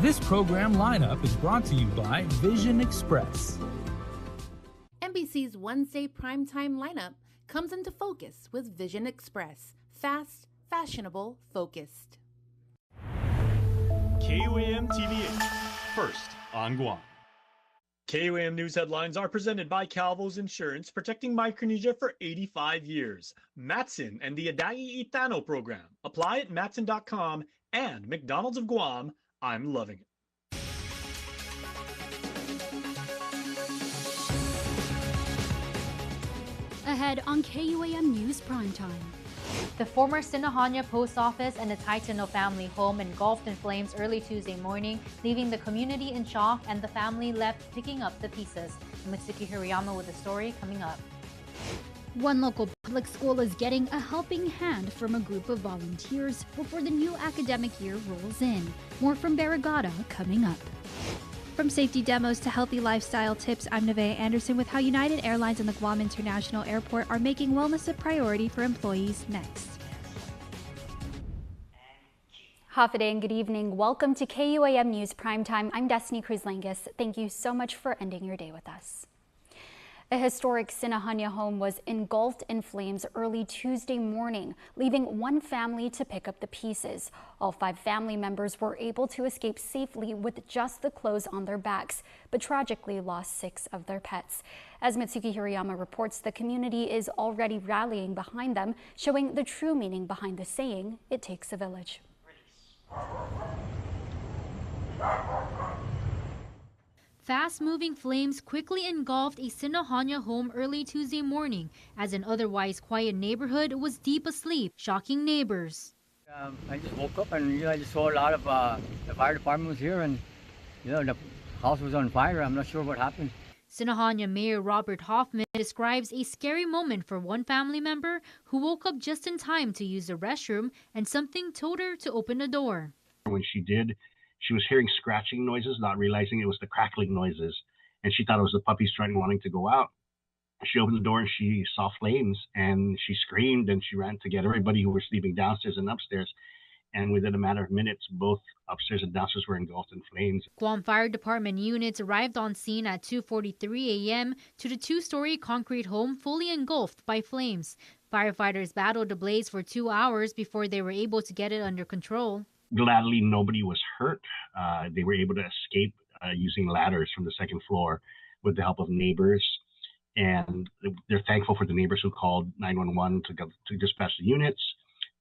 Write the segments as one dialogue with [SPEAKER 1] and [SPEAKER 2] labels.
[SPEAKER 1] This program lineup is brought to you by Vision Express.
[SPEAKER 2] NBC's Wednesday primetime lineup comes into focus with Vision Express. Fast, fashionable, focused.
[SPEAKER 3] KUAM TV8, first on Guam. KUAM News headlines are presented by Calvo's Insurance, protecting Micronesia for 85 years. Matson and the Adai Itano program. Apply at matson.com and McDonald's of Guam. I'm loving it.
[SPEAKER 4] Ahead on KUAM News Primetime.
[SPEAKER 5] The former Sinajana post office and the Taitano family home engulfed in flames early Tuesday morning, leaving the community in shock and the family left picking up the pieces. Mitsuki Hirayama with the story coming up.
[SPEAKER 4] One local public school is getting a helping hand from a group of volunteers before the new academic year rolls in. More from Barrigada coming up. From safety demos to healthy lifestyle tips, I'm Nevaeh Anderson with how United Airlines and the Guam International Airport are making wellness a priority for employees next. Hafaday and good evening. Welcome to KUAM News Primetime. I'm Destiny Cruz-Langus. Thank you so much for ending your day with us. A historic Sinajana home was engulfed in flames early Tuesday morning, leaving one family to pick up the pieces. All 5 family members were able to escape safely with just the clothes on their backs, but tragically lost 6 of their pets. As Mitsuki Hirayama reports, the community is already rallying behind them, showing the true meaning behind the saying, "It takes a village."
[SPEAKER 6] Fast-moving flames quickly engulfed a Sinajana home early Tuesday morning as an otherwise quiet neighborhood was deep asleep, shocking neighbors.
[SPEAKER 7] I just woke up and I just saw a lot of the fire department was here and the house was on fire. I'm not sure what happened.
[SPEAKER 6] Sinajana Mayor Robert Hoffman describes a scary moment for one family member who woke up just in time to use the restroom and something told her to open the door.
[SPEAKER 8] When she did, she was hearing scratching noises, not realizing it was the crackling noises, and she thought it was the puppies wanting to go out. She opened the door and she saw flames, and she screamed and she ran to get everybody who were sleeping downstairs and upstairs. And within a matter of minutes, both upstairs and downstairs were engulfed in flames.
[SPEAKER 6] Guam Fire Department units arrived on scene at 2:43 a.m. to the 2-story concrete home fully engulfed by flames. Firefighters battled the blaze for 2 hours before they were able to get it under control.
[SPEAKER 8] Gladly, nobody was hurt. They were able to escape using ladders from the second floor with the help of neighbors. And they're thankful for the neighbors who called 911 to dispatch the units.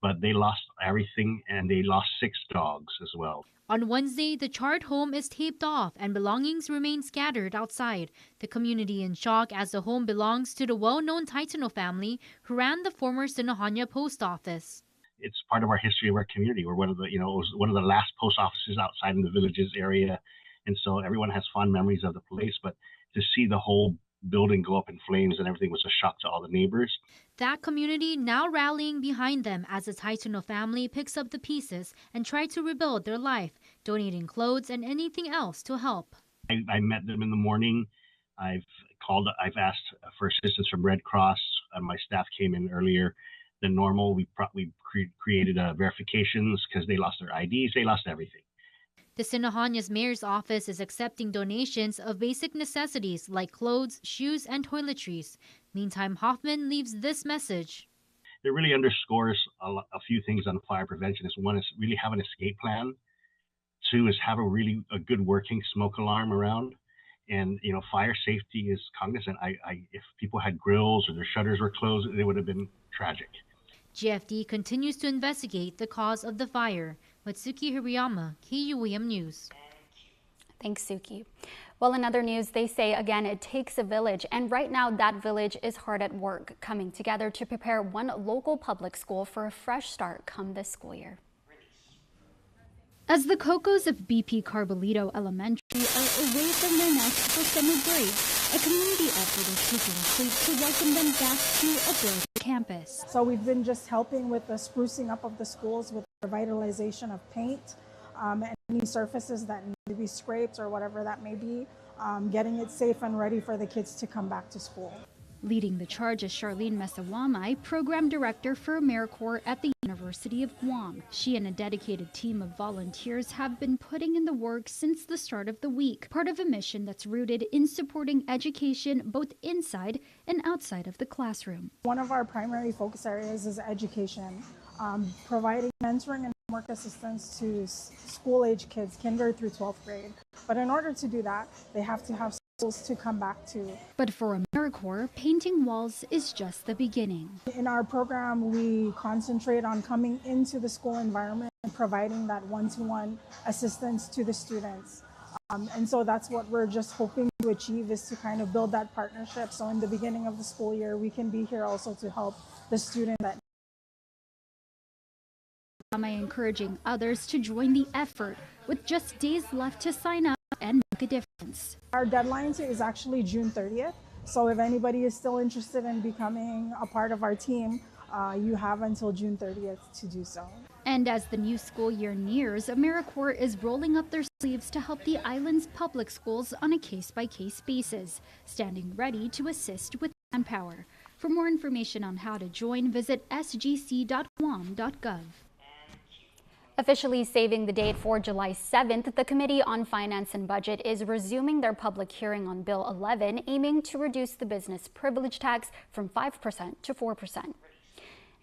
[SPEAKER 8] But they lost everything, and they lost 6 dogs as well.
[SPEAKER 6] On Wednesday, the charred home is taped off and belongings remain scattered outside. The community in shock as the home belongs to the well-known Taitano family who ran the former Sinajana post office.
[SPEAKER 8] It's part of our history of our community. We're one of the, it was one of the last post offices outside in the villages area. And so everyone has fond memories of the place, but to see the whole building go up in flames and everything was a shock to all the neighbors.
[SPEAKER 6] That community now rallying behind them as the Taitano family picks up the pieces and try to rebuild their life, donating clothes and anything else to help.
[SPEAKER 8] I met them in the morning. I've asked for assistance from Red Cross. My staff came in earlier than normal. We created verifications because they lost their IDs. They lost everything.
[SPEAKER 6] The Sinajana's mayor's office is accepting donations of basic necessities like clothes, shoes, and toiletries. Meantime, Hoffman leaves this message.
[SPEAKER 8] It really underscores a few things on fire prevention. One is really have an escape plan. 2 is have a good working smoke alarm around. And, fire safety is cognizant. If people had grills or their shutters were closed, it would have been tragic.
[SPEAKER 6] GFD continues to investigate the cause of the fire. Mitsuki Hirayama, KUAM News.
[SPEAKER 4] Thanks, Suki. Well, in other news, they say again, it takes a village. And right now, that village is hard at work, coming together to prepare one local public school for a fresh start come this school year. As the Cocos of BP Carbolito Elementary are away from their nest for summer break, a community effort is taking shape to welcome them back to a built campus.
[SPEAKER 9] So we've been just helping with the sprucing up of the schools with revitalization of paint and any surfaces that need to be scraped or whatever that may be, getting it safe and ready for the kids to come back to school.
[SPEAKER 4] Leading the charge is Charlene Mesawamai, Program Director for AmeriCorps at the University University of Guam. She and a dedicated team of volunteers have been putting in the work since the start of the week, part of a mission that's rooted in supporting education both inside and outside of the classroom.
[SPEAKER 9] One of our primary focus areas is education, providing mentoring and homework assistance to school-age kids, kinder through 12th grade. But in order to do that, they have to have schools to come back to.
[SPEAKER 4] But for AmeriCorps, painting walls is just the beginning.
[SPEAKER 9] In our program, we concentrate on coming into the school environment and providing that one-to-one assistance to the students. And so that's what we're just hoping to achieve, is to kind of build that partnership. So in the beginning of the school year, we can be here also to help the student that
[SPEAKER 4] encouraging others to join the effort with just days left to sign up and make a difference.
[SPEAKER 9] Our deadline is actually June 30th. So if anybody is still interested in becoming a part of our team, you have until June 30th to do so.
[SPEAKER 4] And as the new school year nears, AmeriCorps is rolling up their sleeves to help the island's public schools on a case-by-case basis, standing ready to assist with manpower. For more information on how to join, visit sgc.guam.gov. Officially saving the date for July 7th, the Committee on Finance and Budget is resuming their public hearing on Bill 11, aiming to reduce the business privilege tax from 5% to 4%.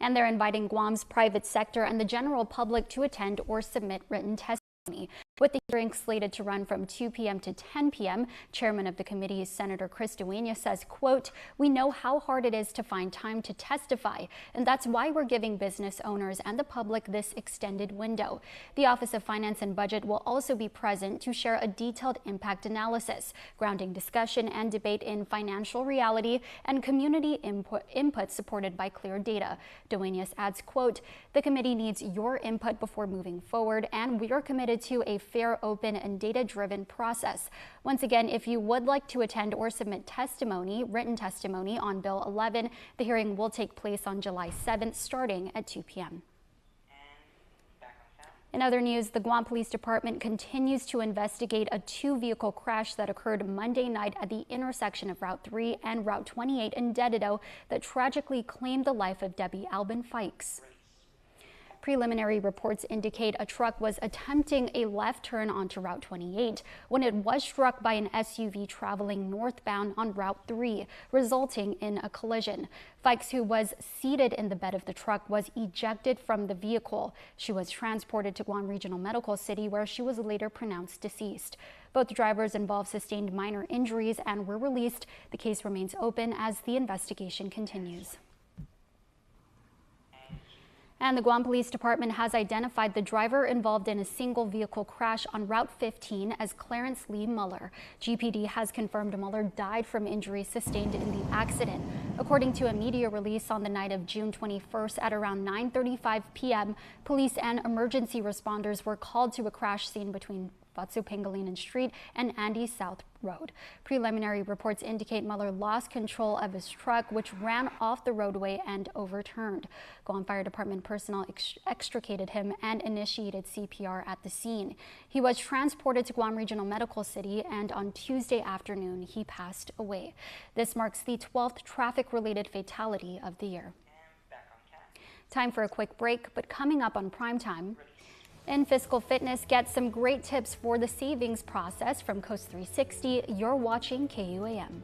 [SPEAKER 4] And they're inviting Guam's private sector and the general public to attend or submit written testimony. With the hearing slated to run from 2 p.m. to 10 p.m., Chairman of the committee, Senator Chris Dueñas, says, quote, "We know how hard it is to find time to testify, and that's why we're giving business owners and the public this extended window. The Office of Finance and Budget will also be present to share a detailed impact analysis, grounding discussion and debate in financial reality and community input supported by clear data." Dueñas adds, quote, "The committee needs your input before moving forward, and we are committed to a fair, open, and data-driven process." Once again, if you would like to attend or submit testimony, written testimony on Bill 11, the hearing will take place on July 7th, starting at 2 p.m. In other news, the Guam Police Department continues to investigate a two-vehicle crash that occurred Monday night at the intersection of Route 3 and Route 28 in Dedido that tragically claimed the life of Debbie Albin Fikes. Preliminary reports indicate a truck was attempting a left turn onto Route 28 when it was struck by an SUV traveling northbound on Route 3, resulting in a collision. Fikes, who was seated in the bed of the truck, was ejected from the vehicle. She was transported to Guam Regional Medical City, where she was later pronounced deceased. Both drivers involved sustained minor injuries and were released. The case remains open as the investigation continues. And the Guam Police Department has identified the driver involved in a single vehicle crash on Route 15 as Clarence Lee Muller. GPD has confirmed Muller died from injuries sustained in the accident. According to a media release on the night of June 21st at around 9:35 p.m., police and emergency responders were called to a crash scene between Vatsu Pangilinan Street and Andy South Road. Preliminary reports indicate Muller lost control of his truck, which ran off the roadway and overturned. Guam Fire Department personnel extricated him and initiated CPR at the scene. He was transported to Guam Regional Medical City, and on Tuesday afternoon, he passed away. This marks the 12th traffic-related fatality of the year. Time for a quick break, but coming up on Primetime, in Fiscal Fitness, get some great tips for the savings process from Coast 360. You're watching KUAM.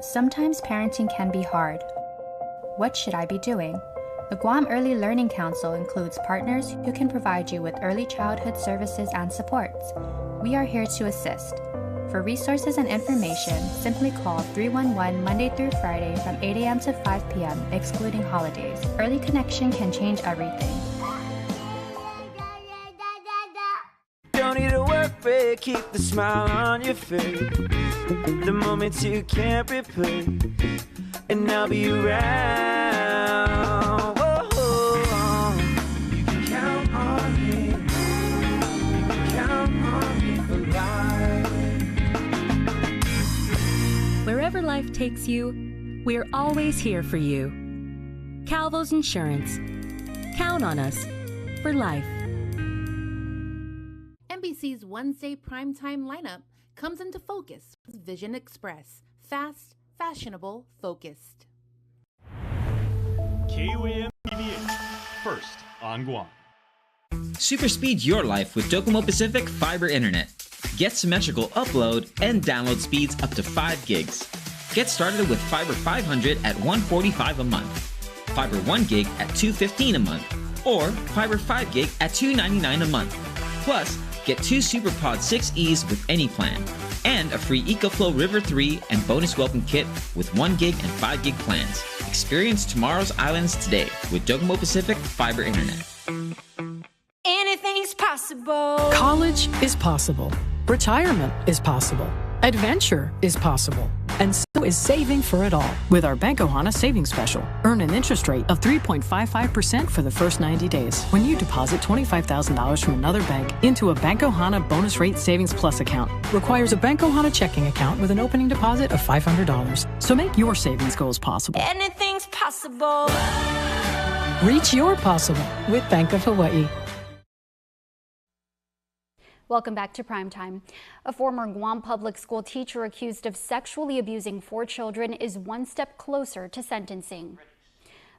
[SPEAKER 10] Sometimes parenting can be hard. What should I be doing? The Guam Early Learning Council includes partners who can provide you with early childhood services and supports. We are here to assist. For resources and information, simply call 311 Monday through Friday from 8 a.m. to 5 p.m., excluding holidays. Early connection can change everything.
[SPEAKER 11] Don't need to work afraid, keep the smile on your face. The moments you can't replace, and I'll be around. Whoa. You can count on me. You can count on me for life.
[SPEAKER 12] Wherever life takes you, we're always here for you. Calvo's Insurance. Count on us for life.
[SPEAKER 2] NBC's Wednesday primetime lineup comes into focus with Vision Express. Fast, fashionable, focused.
[SPEAKER 3] KUAM TV8, first on Guam.
[SPEAKER 13] Superspeed your life with Docomo Pacific Fiber Internet. Get symmetrical upload and download speeds up to 5 gigs. Get started with Fiber 500 at $145 a month, Fiber 1 gig at $215 a month, or Fiber 5 gig at $299 a month. Plus, get 2 SuperPod 6Es with any plan, and a free EcoFlow River 3 and bonus welcome kit with 1 gig and 5 gig plans. Experience tomorrow's islands today with Docomo Pacific Fiber Internet.
[SPEAKER 12] Anything's possible.
[SPEAKER 14] College is possible. Retirement is possible. Adventure is possible. And so is saving for it all with our Bank Ohana Savings Special. Earn an interest rate of 3.55% for the first 90 days when you deposit $25,000 from another bank into a Bank Ohana Bonus Rate Savings Plus account. Requires a Bank Ohana checking account with an opening deposit of $500. So make your savings goals possible.
[SPEAKER 12] Anything's possible.
[SPEAKER 14] Reach your possible with Bank of Hawaii.
[SPEAKER 4] Welcome back to Primetime. A former Guam public school teacher accused of sexually abusing 4 children is one step closer to sentencing.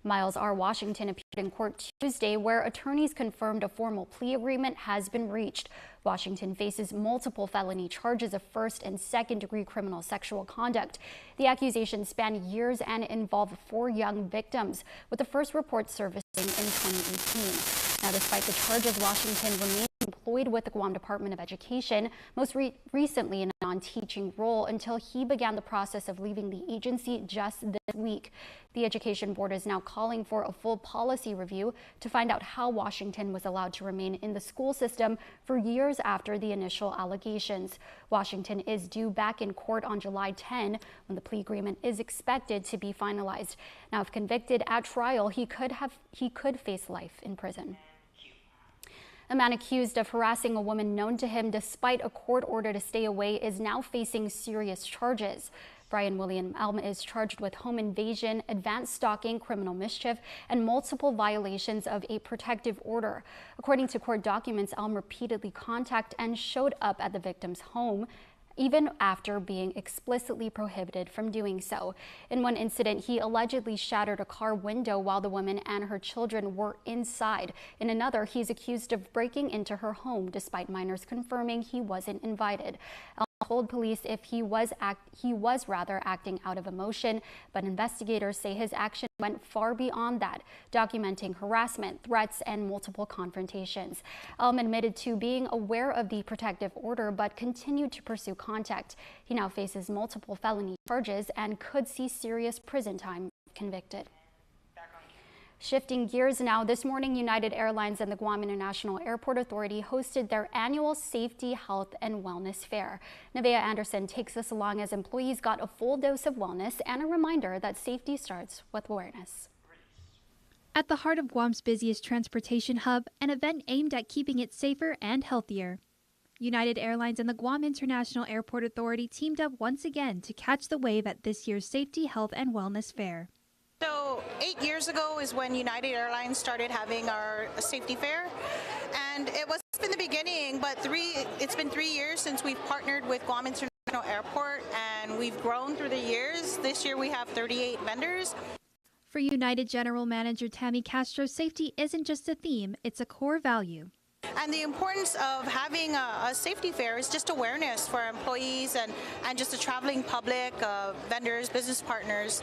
[SPEAKER 4] Miles R. Washington appeared in court Tuesday, where attorneys confirmed a formal plea agreement has been reached. Washington faces multiple felony charges of first and second-degree criminal sexual conduct. The accusations span years and involve 4 young victims, with the first report surfacing in 2018. Now, despite the charges, Washington remains employed with the Guam Department of Education, most recently in a non-teaching role until he began the process of leaving the agency just this week. The Education Board is now calling for a full policy review to find out how Washington was allowed to remain in the school system for years after the initial allegations. Washington is due back in court on July 10 when the plea agreement is expected to be finalized. Now, if convicted at trial, he could face life in prison. A man accused of harassing a woman known to him despite a court order to stay away is now facing serious charges. Brian William Elm is charged with home invasion, advanced stalking, criminal mischief, and multiple violations of a protective order. According to court documents, Elm repeatedly contacted and showed up at the victim's home, even after being explicitly prohibited from doing so. In one incident, he allegedly shattered a car window while the woman and her children were inside. In another, he's accused of breaking into her home despite minors confirming he wasn't invited. Elm told police if he was rather acting out of emotion, but investigators say his action went far beyond that, documenting harassment, threats, and multiple confrontations. Elm admitted to being aware of the protective order, but continued to pursue contact. He now faces multiple felony charges and could see serious prison time if convicted. Shifting gears now, this morning United Airlines and the Guam International Airport Authority hosted their annual Safety, Health, and Wellness Fair. Nevaeh Anderson takes us along as employees got a full dose of wellness and a reminder that safety starts with awareness.
[SPEAKER 15] At the heart of Guam's busiest transportation hub, an event aimed at keeping it safer and healthier. United Airlines and the Guam International Airport Authority teamed up once again to catch the wave at this year's Safety, Health, and Wellness Fair.
[SPEAKER 16] So 8 years ago is when United Airlines started having our safety fair, and it was in the beginning, but it's been 3 years since we've partnered with Guam International Airport, and we've grown through the years. This year we have 38 vendors.
[SPEAKER 15] For United General Manager Tammy Castro, safety isn't just a theme, it's a core value.
[SPEAKER 16] And the importance of having a safety fair is just awareness for our employees and just the traveling public, vendors, business partners,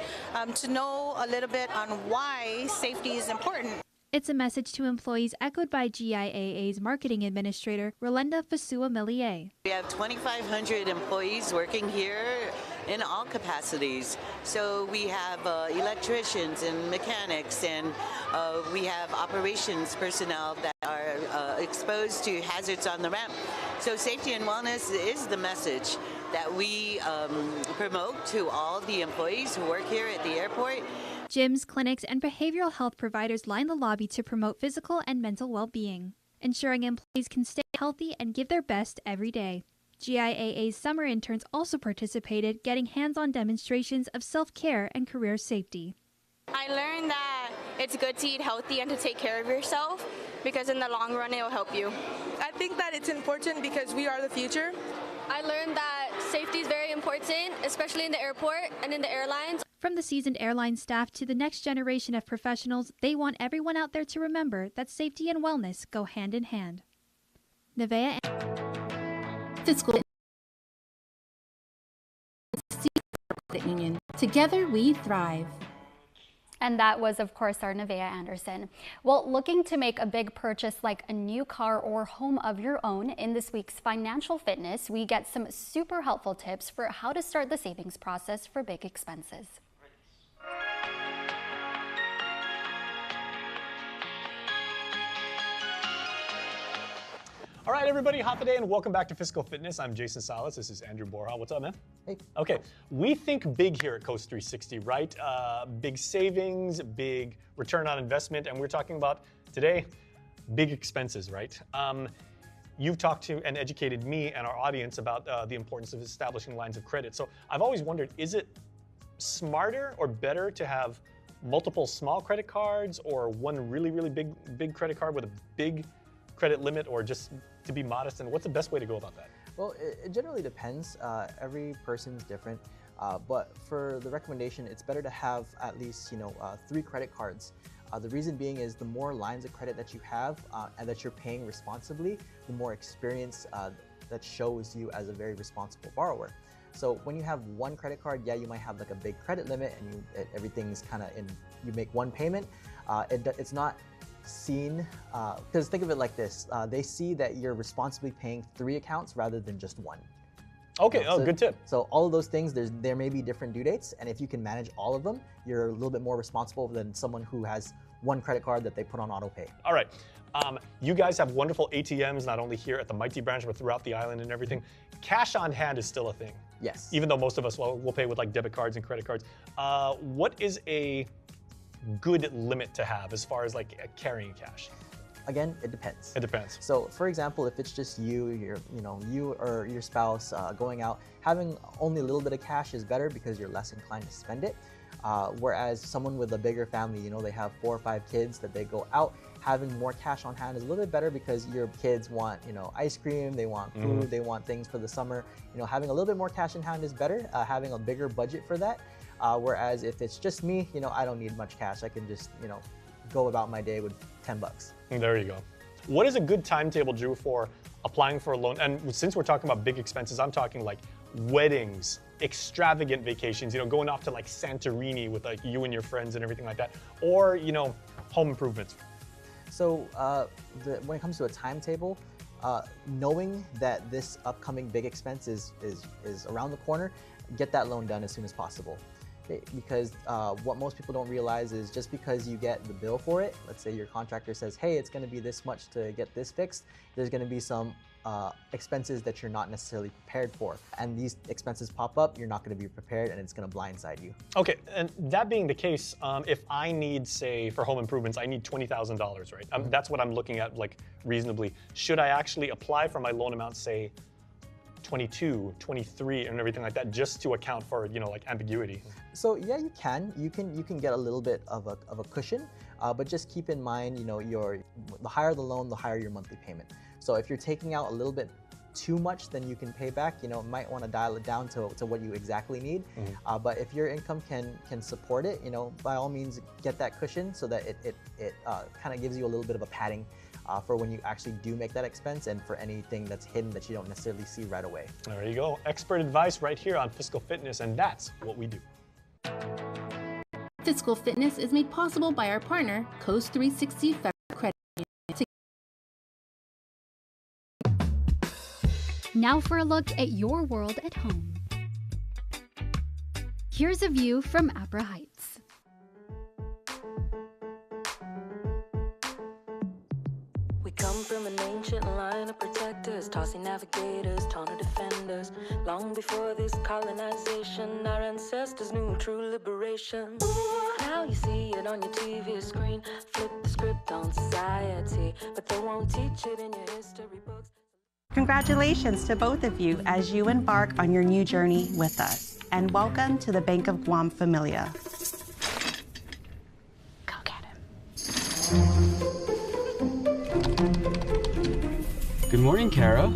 [SPEAKER 16] to know a little bit on why safety is important.
[SPEAKER 15] It's a message to employees echoed by GIAA's marketing administrator, Rolenda Fasua-Millier.
[SPEAKER 17] We have 2,500 employees working here in all capacities. So we have electricians and mechanics, and we have operations personnel that are exposed to hazards on the ramp. So safety and wellness is the message that we promote to all the employees who work here at the airport.
[SPEAKER 15] Gyms, clinics, and behavioral health providers line the lobby to promote physical and mental well-being, ensuring employees can stay healthy and give their best every day. GIAA's summer interns also participated, getting hands-on demonstrations of self-care and career safety.
[SPEAKER 18] I learned that it's good to eat healthy and to take care of yourself, because in the long run it will help you.
[SPEAKER 19] I think that it's important because we are the future.
[SPEAKER 18] I learned that safety is very important, especially in the airport and in the airlines.
[SPEAKER 15] From the seasoned airline staff to the next generation of professionals, they want everyone out there to remember that safety and wellness go hand in hand. Nevaeh
[SPEAKER 2] Fiscal Credit Union. Together we thrive.
[SPEAKER 4] And that was, of course, our Nevaeh Anderson. Well, looking to make a big purchase like a new car or home of your own, in this week's Financial Fitness, we get some super helpful tips for how to start the savings process for big expenses.
[SPEAKER 3] All right, everybody, hot day and welcome back to Fiscal Fitness. I'm Jason Salas. This is Andrew Borja. What's up, man?
[SPEAKER 20] Hey.
[SPEAKER 3] Okay, we think big here at Coast 360, right? Big savings, big return on investment, and we're talking about today big expenses, right? You've talked to and educated me and our audience about the importance of establishing lines of credit. So I've always wondered, is it smarter or better to have multiple small credit cards or one really, really big credit card with a big credit limit, or just to be modest? And what's the best way to go about that?
[SPEAKER 20] Well, it generally depends. Every person's different, but for the recommendation, it's better to have at least 3 credit cards. The reason being is the more lines of credit that you have and that you're paying responsibly, the more experience that shows you as a very responsible borrower. So when you have one credit card, yeah, you might have like a big credit limit and everything's kind of you make one payment. It's not seen, because think of it like this, they see that you're responsibly paying 3 accounts rather than just one.
[SPEAKER 3] Okay,
[SPEAKER 20] So,
[SPEAKER 3] good tip.
[SPEAKER 20] So all of those things, there may be different due dates, and if you can manage all of them, you're a little bit more responsible than someone who has one credit card that they put on auto pay.
[SPEAKER 3] All right, you guys have wonderful ATMs, not only here at the Mighty branch, but throughout the island and everything. Cash on hand is still a thing.
[SPEAKER 20] Yes.
[SPEAKER 3] Even though most of us will pay with like debit cards and credit cards. What is a good limit to have as far as like carrying cash?
[SPEAKER 20] Again, it depends.
[SPEAKER 3] It depends.
[SPEAKER 20] So, for example, if it's just you or your spouse going out, having only a little bit of cash is better because you're less inclined to spend it. Whereas someone with a bigger family, they have 4 or 5 kids that they go out, having more cash on hand is a little bit better because your kids want, ice cream, they want food, they want things for the summer. Having a little bit more cash in hand is better. Having a bigger budget for that. Whereas if it's just me, I don't need much cash. I can just, go about my day with $10.
[SPEAKER 3] There you go. What is a good timetable, Drew, for applying for a loan? And since we're talking about big expenses, I'm talking like weddings, extravagant vacations, going off to like Santorini with like you and your friends and everything like that, or, home improvements.
[SPEAKER 20] So when it comes to a timetable, knowing that this upcoming big expense is around the corner, get that loan done as soon as possible. Because what most people don't realize is just because you get the bill for it, let's say your contractor says, hey, it's going to be this much to get this fixed, there's going to be some expenses that you're not necessarily prepared for. And these expenses pop up, you're not going to be prepared, and it's going to blindside you.
[SPEAKER 3] Okay, and that being the case, if I need, say, for home improvements, I need $20,000, right? That's what I'm looking at, like, reasonably. Should I actually apply for my loan amount, say, 22, 23, and everything like that, just to account for, like ambiguity?
[SPEAKER 20] So yeah, you can get a little bit of a cushion, but just keep in mind, the higher the loan, the higher your monthly payment. So if you're taking out a little bit too much than you can pay back, might want to dial it down to what you exactly need. But if your income can support it, by all means get that cushion so that it kind of gives you a little bit of a padding for when you actually do make that expense and for anything that's hidden that you don't necessarily see right away.
[SPEAKER 3] There you go. Expert advice right here on Fiscal Fitness, and that's what we do.
[SPEAKER 2] Fiscal Fitness is made possible by our partner, Coast 360 Federal Credit Union.
[SPEAKER 15] Now for a look at your world at home.
[SPEAKER 4] Here's a view from Abra Heights.
[SPEAKER 21] We come from an ancient line of protectors, tossing navigators, taunted defenders. Long before this colonization, our ancestors knew true liberation. Now you see it on your TV screen, flip the script on society, but they won't teach it in your history books.
[SPEAKER 22] Congratulations to both of you as you embark on your new journey with us. And welcome to the Bank of Guam Familia.
[SPEAKER 21] Go get him.
[SPEAKER 23] Good morning, Kara.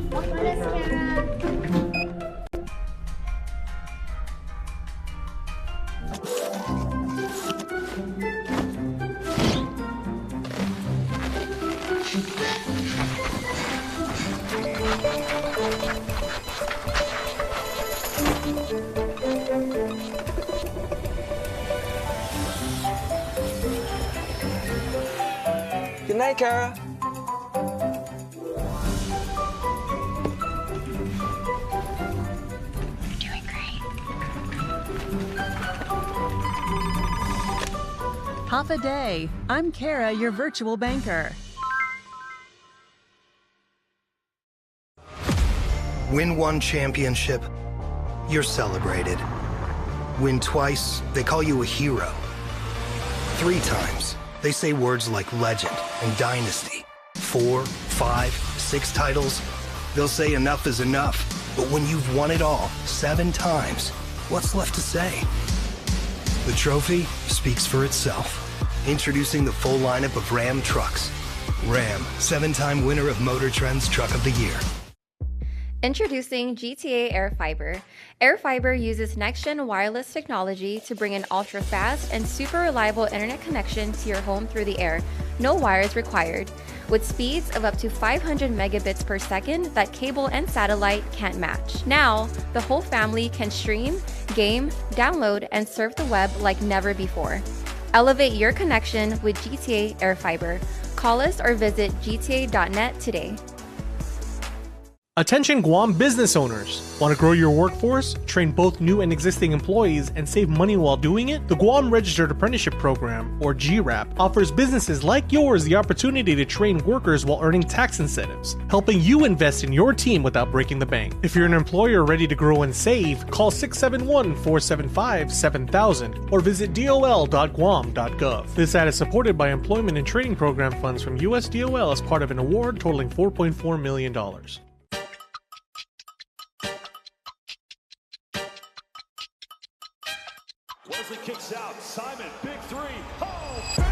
[SPEAKER 24] Good night, Kara.
[SPEAKER 21] You're doing great.
[SPEAKER 25] Half a day. I'm Kara, your virtual banker.
[SPEAKER 26] Win one championship, you're celebrated. Win twice, they call you a hero. 3 times, they say words like legend and dynasty. 4, 5, 6 titles, they'll say enough is enough. But when you've won it all 7 times, what's left to say? The trophy speaks for itself. Introducing the full lineup of Ram trucks. Ram, 7-time winner of Motor Trend's Truck of the Year.
[SPEAKER 27] Introducing GTA AirFiber. AirFiber uses next-gen wireless technology to bring an ultra-fast and super reliable internet connection to your home through the air. No wires required. With speeds of up to 500 megabits per second that cable and satellite can't match. Now, the whole family can stream, game, download, and surf the web like never before. Elevate your connection with GTA AirFiber. Call us or visit gta.net today.
[SPEAKER 28] Attention Guam business owners! Want to grow your workforce, train both new and existing employees, and save money while doing it? The Guam Registered Apprenticeship Program, or GRAP, offers businesses like yours the opportunity to train workers while earning tax incentives, helping you invest in your team without breaking the bank. If you're an employer ready to grow and save, call 671-475-7000 or visit dol.guam.gov. This ad is supported by Employment and Training Program funds from US DOL as part of an award totaling $4.4 million.
[SPEAKER 29] Wesley kicks out. Simon, big 3. Oh, baby!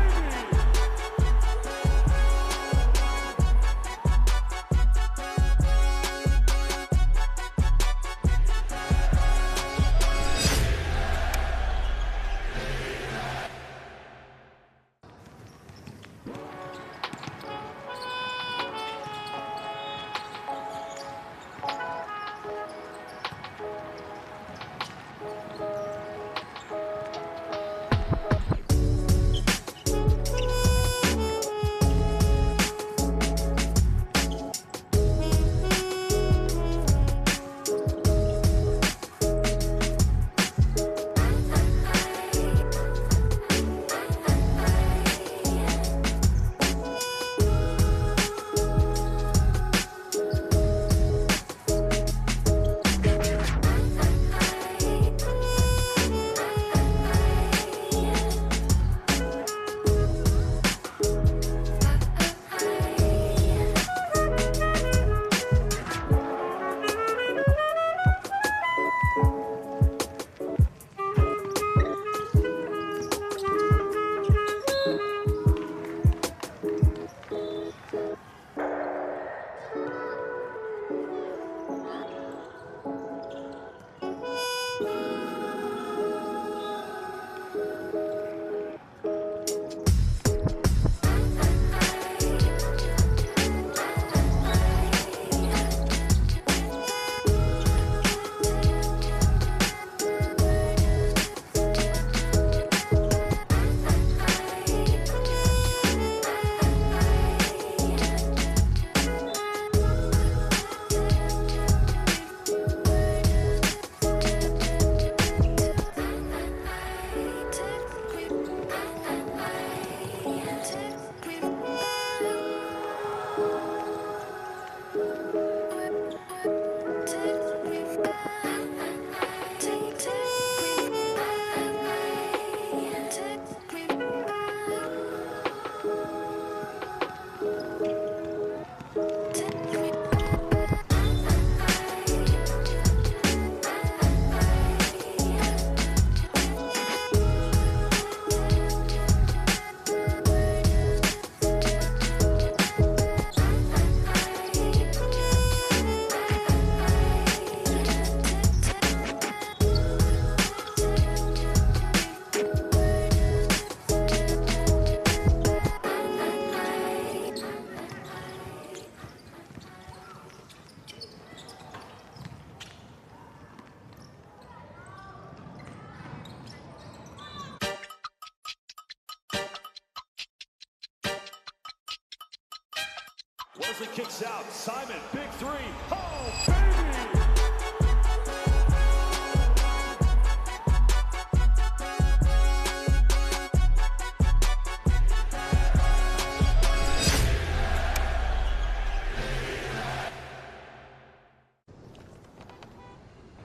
[SPEAKER 29] Mosley kicks out. Simon, big three. Oh, baby!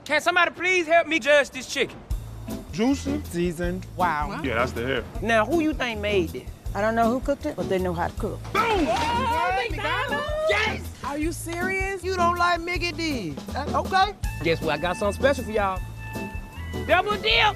[SPEAKER 1] Can somebody please help me judge this chicken?
[SPEAKER 5] Juicy, seasoned.
[SPEAKER 1] Wow.
[SPEAKER 5] Yeah, that's the hair.
[SPEAKER 1] Now, who you think made this?
[SPEAKER 6] I don't know who cooked it, but they know how to cook.
[SPEAKER 1] Boom! Oh, McDonald's! Yes!
[SPEAKER 5] Are you serious? You don't like Mickey D's? Okay.
[SPEAKER 1] Guess what? I got something special for y'all. Double dip!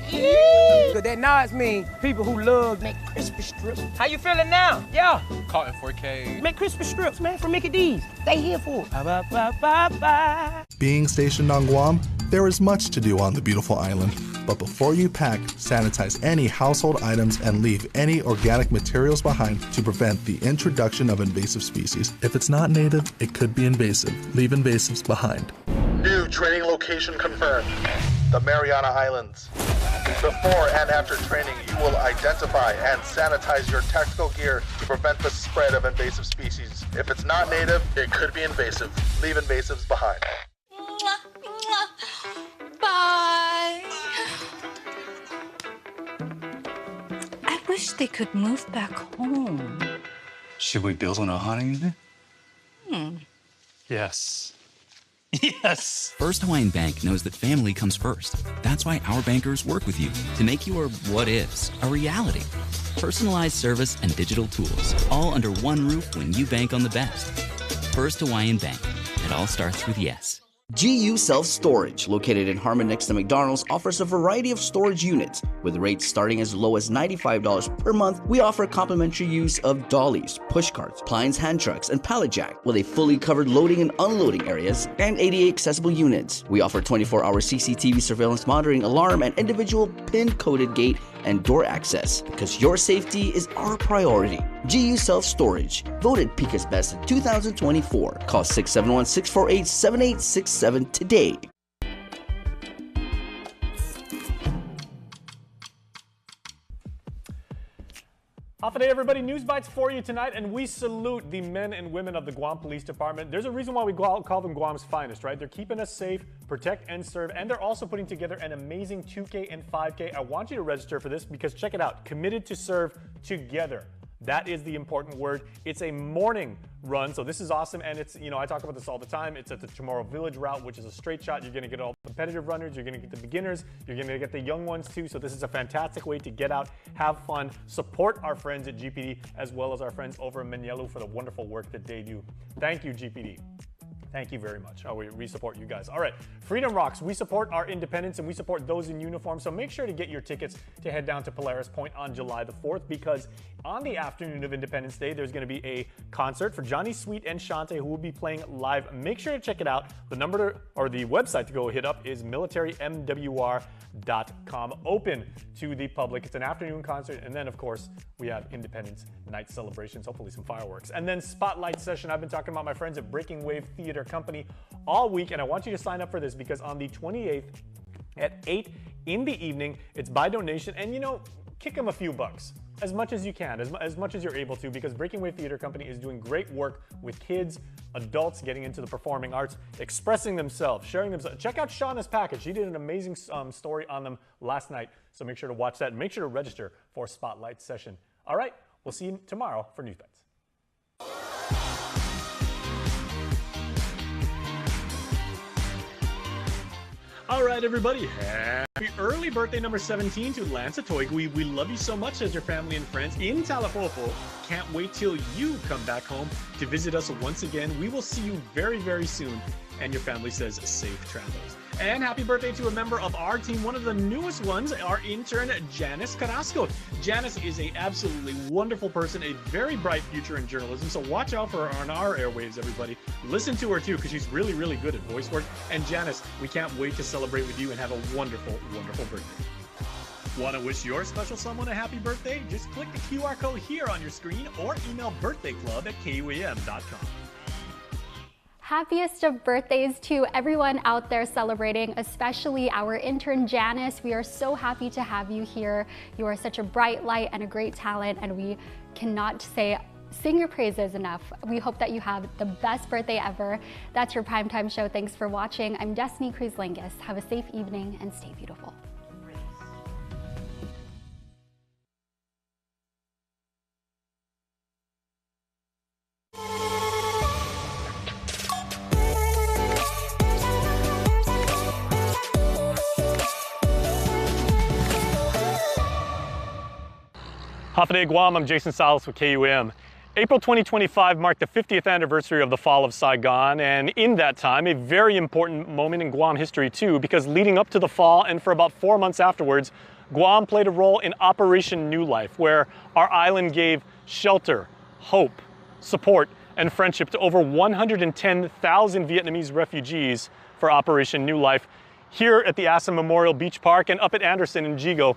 [SPEAKER 1] Cause that nods mean people who love McCrispy strips. How you feeling now? Yeah.
[SPEAKER 5] Caught in 4K.
[SPEAKER 1] McCrispy strips, man, from Mickey D's. They here for it. Ba-ba-ba-ba-ba.
[SPEAKER 7] Being stationed on Guam, there is much to do on the beautiful island. But before you pack, sanitize any household items and leave any organic materials behind to prevent the introduction of invasive species. If it's not native, it could be invasive. Leave invasives behind.
[SPEAKER 8] New training location confirmed. The Mariana Islands. Before and after training, you will identify and sanitize your tactical gear to prevent the spread of invasive species. If it's not native, it could be invasive. Leave invasives behind.
[SPEAKER 9] Bye. I wish they could move back home.
[SPEAKER 10] Should we build on a honeymoon? Yes. Yes!
[SPEAKER 11] First Hawaiian Bank knows that family comes first. That's why our bankers work with you to make your what-ifs a reality. Personalized service and digital tools, all under one roof when you bank on the best. First Hawaiian Bank. It all starts with yes.
[SPEAKER 24] GU Self Storage, located in Harmon next to McDonald's, offers a variety of storage units. With rates starting as low as $95 per month, we offer complimentary use of dollies, push carts, Pines hand trucks, and pallet jack, with a fully covered loading and unloading areas and ADA accessible units. We offer 24-hour CCTV surveillance monitoring, alarm, and individual pin-coded gate and door access, because your safety is our priority. GU Self Storage, voted Pika's Best in 2024. Call 671-648-7867 today.
[SPEAKER 3] Off a day, everybody. News bites for you tonight, and we salute the men and women of the Guam Police Department. There's a reason why we call them Guam's finest, right? They're keeping us safe, protect and serve, and they're also putting together an amazing 2K and 5K. I want you to register for this because check it out. Committed to serve together. That is the important word. It's a morning run, so this is awesome, and it's, I talk about this all the time. It's at the Chamorro Village route, which is a straight shot. You're gonna get all the competitive runners, you're gonna get the beginners, you're gonna get the young ones too, so this is a fantastic way to get out, have fun, support our friends at GPD, as well as our friends over in Manielu for the wonderful work that they do. Thank you, GPD. Thank you very much. We support you guys. All right, Freedom Rocks. We support our independence and we support those in uniform. So make sure to get your tickets to head down to Polaris Point on July the 4th, because on the afternoon of Independence Day, there's going to be a concert for Johnny Sweet and Shante, who will be playing live. Make sure to check it out. The number or the website to go hit up is militarymwr.com. Open to the public. It's an afternoon concert, and then of course we have Independence Night celebrations, hopefully some fireworks, and then Spotlight Session. I've been talking about my friends at Breaking Wave Theater Company all week, and I want you to sign up for this because on the 28th at 8 in the evening, it's by donation, and kick them a few bucks. As much as you can, as much as you're able to, because Breaking Wave Theater Company is doing great work with kids, adults getting into the performing arts, expressing themselves, sharing themselves. Check out Shauna's package. She did an amazing story on them last night, so make sure to watch that and make sure to register for Spotlight Session. All right, we'll see you tomorrow for News Bites. All right, everybody, happy early birthday number 17 to Lance Atoigui. We love you so much, says your family and friends in Talapopo. Can't wait till you come back home to visit us once again. We will see you very, very soon. And your family says safe travels. And happy birthday to a member of our team, one of the newest ones, our intern, Janice Carrasco. Janice is an absolutely wonderful person, a very bright future in journalism, so watch out for her on our airwaves, everybody. Listen to her, too, because she's really, really good at voice work. And Janice, we can't wait to celebrate with you and have a wonderful, wonderful birthday. Want to wish your special someone a happy birthday? Just click the QR code here on your screen or email birthdayclub@kuam.com.
[SPEAKER 4] Happiest of birthdays to everyone out there celebrating, especially our intern Janice. We are so happy to have you here. You are such a bright light and a great talent, and we cannot say Sing your praises enough. We hope that you have the best birthday ever. That's your Primetime Show. Thanks for watching. I'm Destiny Cruz-Langus. Have a safe evening and stay beautiful.
[SPEAKER 3] Hafa Guam, I'm Jason Salas with KUAM. April 2025 marked the 50th anniversary of the fall of Saigon, and in that time, a very important moment in Guam history too, because leading up to the fall and for about 4 months afterwards, Guam played a role in Operation New Life, where our island gave shelter, hope, support, and friendship to over 110,000 Vietnamese refugees for Operation New Life here at the Asa Memorial Beach Park and up at Anderson and Jigo.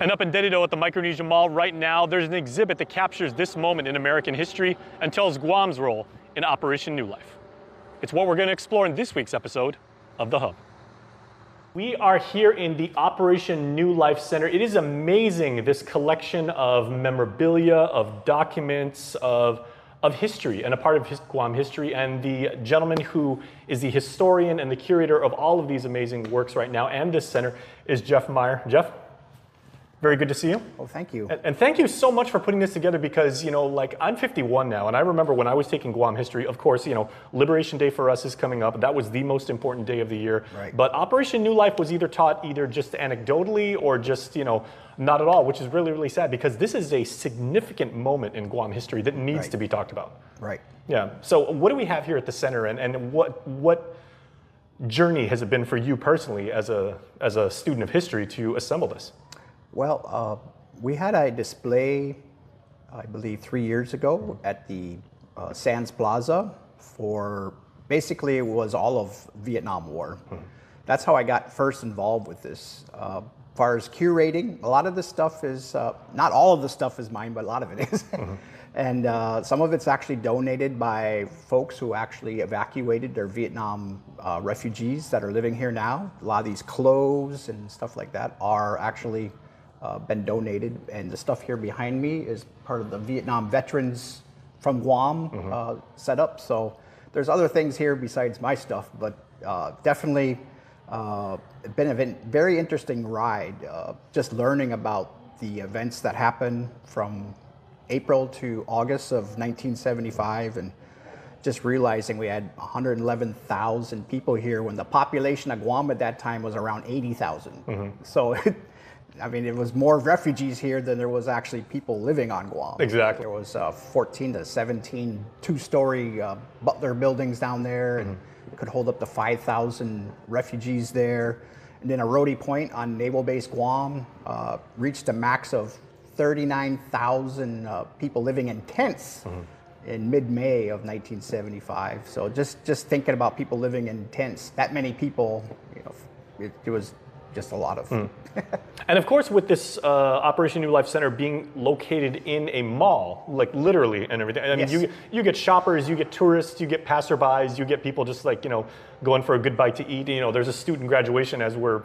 [SPEAKER 3] And up in Dedido at the Micronesia Mall right now, there's an exhibit that captures this moment in American history and tells Guam's role in Operation New Life. It's what we're going to explore in this week's episode of The Hub. We are here in the Operation New Life Center. It is amazing, this collection of memorabilia, of documents, of history, and a part of Guam history. And the gentleman who is the historian and the curator of all of these amazing works right now and this center is Jeff Meyer. Jeff? Very good to see you.
[SPEAKER 2] Oh, thank you.
[SPEAKER 3] And thank you so much for putting this together because, you know, like I'm 51 now and I remember when I was taking Guam history, of course, you know, Liberation Day for us is coming up. That was the most important day of the year.
[SPEAKER 2] Right.
[SPEAKER 3] But Operation New Life was either taught either just anecdotally or just, you know, not at all, which is really, really sad because this is a significant moment in Guam history that needs to be talked about.
[SPEAKER 2] Right.
[SPEAKER 3] Yeah. So what do we have here at the center and what journey has it been for you personally as a student of history to assemble this?
[SPEAKER 2] Well, we had a display, I believe 3 years ago at the Sands Plaza for, basically it was all of Vietnam War. That's how I got first involved with this. As far as curating, a lot of this stuff is, not all of the stuff is mine, but a lot of it is. And some of it's actually donated by folks who actually evacuated their Vietnam refugees that are living here now. A lot of these clothes and stuff like that are actually been donated, and the stuff here behind me is part of the Vietnam veterans from Guam set up. So there's other things here besides my stuff, but definitely been a very interesting ride, just learning about the events that happened from April to August of 1975 and just realizing we had 111,000 people here when the population of Guam at that time was around 80,000. So I mean, it was more refugees here than there was actually people living on Guam.
[SPEAKER 3] Exactly.
[SPEAKER 2] There was 14 to 17 two-story Butler buildings down there, and it could hold up to 5,000 refugees there. And then Arodi Point on Naval Base Guam reached a max of 39,000 people living in tents in mid-May of 1975. So just thinking about people living in tents, that many people, you know, it was just a lot of.
[SPEAKER 3] And of course, with this Operation New Life Center being located in a mall, like literally and everything. I mean, you get shoppers, you get tourists, you get passerbys, you get people just like, you know, going for a good bite to eat. You know, there's a student graduation as we're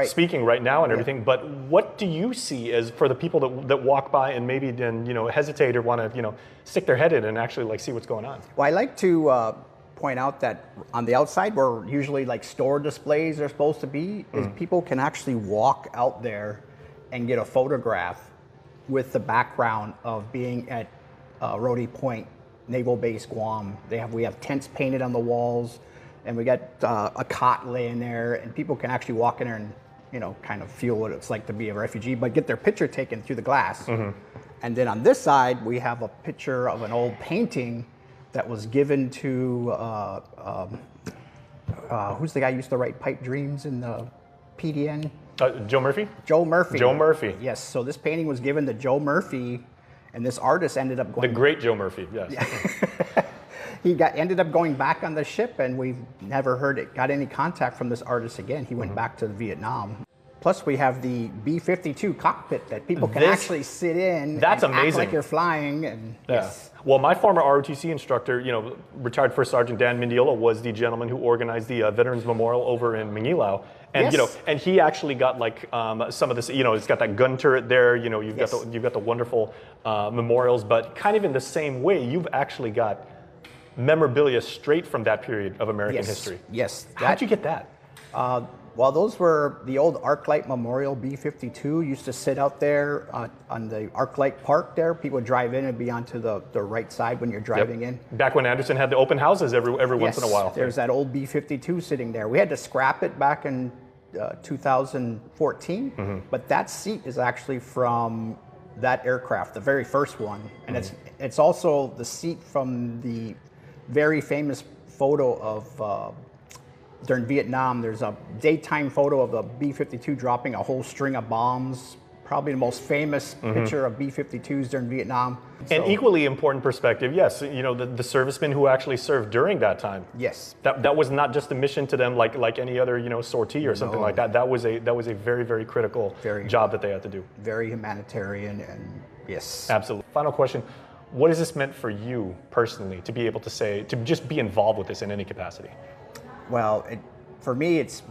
[SPEAKER 3] speaking right now and everything. But what do you see as for the people that walk by and maybe then, you know, hesitate or want to, you know, stick their head in and actually like see what's going on?
[SPEAKER 2] Well, I like to point out that on the outside where usually like store displays are supposed to be, is people can actually walk out there and get a photograph with the background of being at Arodi Point, Naval Base Guam. We have tents painted on the walls, and we got a cot laying there, and people can actually walk in there and, you know, kind of feel what it's like to be a refugee, but get their picture taken through the glass. And then on this side, we have a picture of an old painting that was given to, who's the guy who used to write Pipe Dreams in the PDN?
[SPEAKER 3] Joe Murphy?
[SPEAKER 2] Joe Murphy.
[SPEAKER 3] Joe Murphy.
[SPEAKER 2] Yes, so this painting was given to Joe Murphy, and this artist ended up going...
[SPEAKER 3] The great Joe Murphy, yes.
[SPEAKER 2] He ended up going back on the ship, and we've never got any contact from this artist again. He went back to Vietnam. Plus, we have the B-52 cockpit that people can actually sit in.
[SPEAKER 12] That's
[SPEAKER 2] and
[SPEAKER 12] amazing.
[SPEAKER 2] Act like you're flying. And yes.
[SPEAKER 12] Well, my former ROTC instructor, retired First Sergeant Dan Mendiola, was the gentleman who organized the Veterans Memorial over in Manilao. And and he actually got like some of this. It's got that gun turret there. You've got the wonderful memorials, but kind of in the same way, you've actually got memorabilia straight from that period of American history.
[SPEAKER 2] Yes.
[SPEAKER 12] How'd you get that?
[SPEAKER 2] Well, those were the old ArcLight Memorial B-52 used to sit out there on the ArcLight Park there. People would drive in and be onto the right side when you're driving in.
[SPEAKER 12] Back when Anderson had the open houses every once in a while.
[SPEAKER 2] There's that old B-52 sitting there. We had to scrap it back in 2014, but that seat is actually from that aircraft, the very first one. And it's also the seat from the very famous photo of during Vietnam. There's a daytime photo of the B-52 dropping a whole string of bombs. Probably the most famous picture of B-52s during Vietnam.
[SPEAKER 12] And equally important perspective, yes, the servicemen who actually served during that time.
[SPEAKER 2] Yes.
[SPEAKER 12] That was not just a mission to them like any other, sortie or something like that. That was a very, very critical job that they had to do.
[SPEAKER 2] Very humanitarian, and yes.
[SPEAKER 12] Absolutely. Final question. What has this meant for you personally to be able to say, to just be involved with this in any capacity?
[SPEAKER 2] Well, for me, it's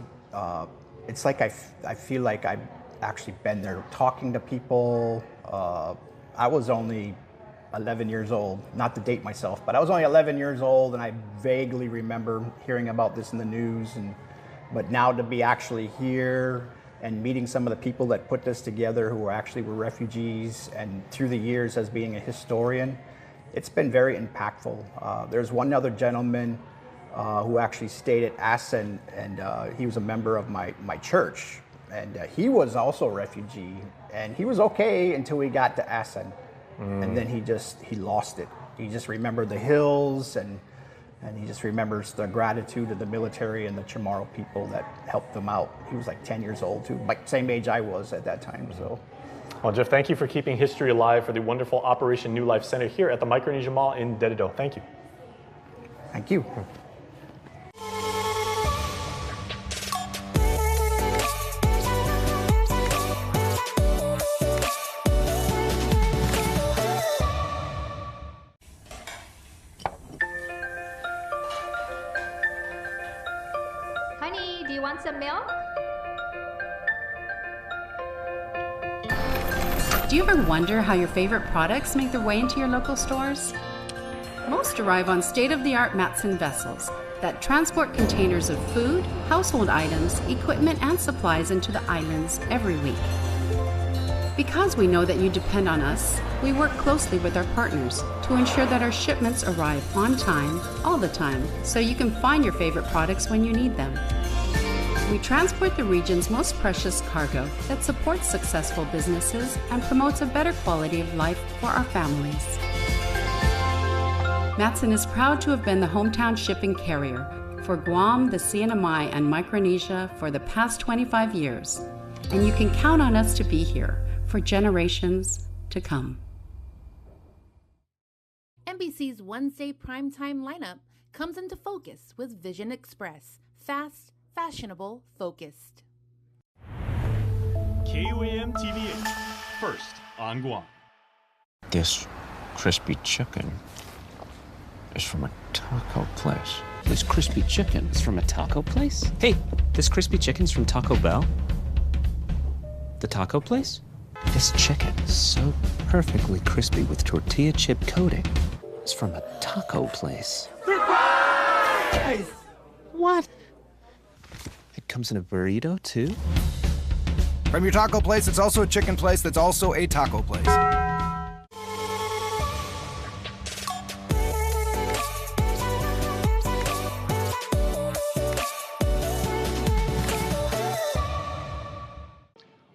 [SPEAKER 2] like I feel like I've actually been there talking to people. I was only 11 years old, not to date myself, but I was only 11 years old, and I vaguely remember hearing about this in the news. But now to be actually here and meeting some of the people that put this together who were refugees, and through the years as being a historian, it's been very impactful. There's one other gentleman who actually stayed at Assen, and he was a member of my church, and he was also a refugee, and he was okay until he got to Assen, and then he lost it. He just remembered the hills, and he just remembers the gratitude of the military and the Chamorro people that helped them out. He was like 10 years old too, like same age I was at that time. So.
[SPEAKER 12] Well, Jeff, thank you for keeping history alive for the wonderful Operation New Life Center here at the Micronesia Mall in Dededo. Thank you.
[SPEAKER 2] Thank you.
[SPEAKER 13] Honey, do you want some milk?
[SPEAKER 14] Do you ever wonder how your favorite products make their way into your local stores? Most arrive on state-of-the-art Matson vessels that transport containers of food, household items, equipment, and supplies into the islands every week. Because we know that you depend on us, we work closely with our partners to ensure that our shipments arrive on time, all the time, so you can find your favorite products when you need them. We transport the region's most precious cargo that supports successful businesses and promotes a better quality of life for our families. Matson is proud to have been the hometown shipping carrier for Guam, the CNMI, and Micronesia for the past 25 years, and you can count on us to be here for generations to come.
[SPEAKER 15] NBC's Wednesday primetime lineup comes into focus with Vision Express, fast, fashionable, focused.
[SPEAKER 3] KUAM TV8, first on Guam.
[SPEAKER 16] This crispy chicken is from a taco place. This crispy chicken is from a taco place? Hey, this crispy chicken's from Taco Bell? The taco place? This chicken is so perfectly crispy with tortilla chip coating. It's from a taco place. What? It comes in a burrito, too?
[SPEAKER 17] From your taco place, it's also a chicken place that's also a taco place.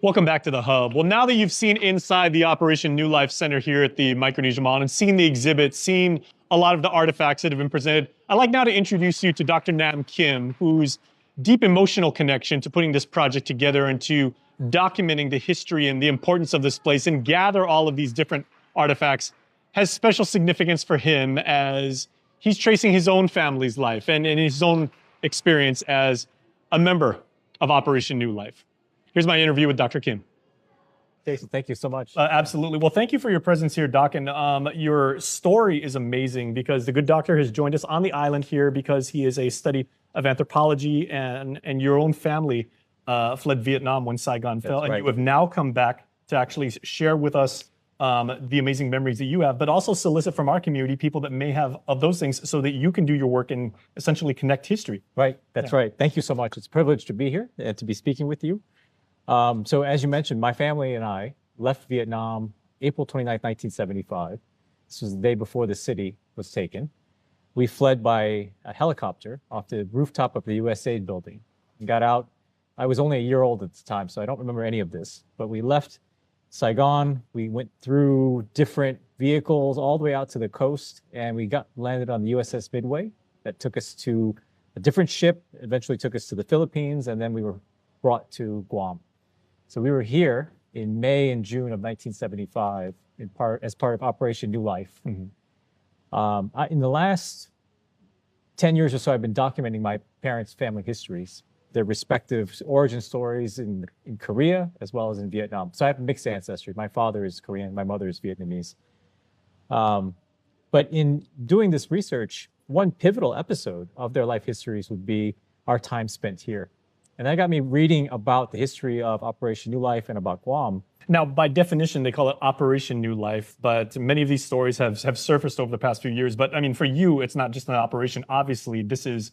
[SPEAKER 3] Welcome back to the Hub. Well, now that you've seen inside the Operation New Life Center here at the Micronesia Mall and seen the exhibit, seen a lot of the artifacts that have been presented, I'd like now to introduce you to Dr. Nam Kim, whose deep emotional connection to putting this project together and to documenting the history and the importance of this place and gather all of these different artifacts has special significance for him as he's tracing his own family's life and his own experience as a member of Operation New Life.
[SPEAKER 12] Here's my interview with Dr. Kim.
[SPEAKER 13] Jason, thank you so much.
[SPEAKER 12] Absolutely. Well, thank you for your presence here, Doc. And your story is amazing because the good doctor has joined us on the island here because he is a study of anthropology, and your own family fled Vietnam when Saigon fell. And you have now come back to actually share with us the amazing memories that you have, but also solicit from our community people that may have of those things so that you can do your work and essentially connect history.
[SPEAKER 13] Right. That's right. Thank you so much. It's a privilege to be here and to be speaking with you. So as you mentioned, my family and I left Vietnam April 29th, 1975. This was the day before the city was taken. We fled by a helicopter off the rooftop of the USAID building and got out. I was only a year old at the time, so I don't remember any of this, but we left Saigon. We went through different vehicles all the way out to the coast, and we landed on the USS Midway that took us to a different ship, eventually took us to the Philippines, and then we were brought to Guam. So we were here in May and June of 1975 as part of Operation New Life. Mm-hmm. In the last 10 years or so, I've been documenting my parents' family histories, their respective origin stories in Korea as well as in Vietnam. So I have mixed ancestry. My father is Korean, my mother is Vietnamese. But in doing this research, one pivotal episode of their life histories would be our time spent here. And that got me reading about the history of Operation New Life and about Guam.
[SPEAKER 12] Now, by definition, they call it Operation New Life, but many of these stories have surfaced over the past few years. But I mean, for you, it's not just an operation. Obviously, this is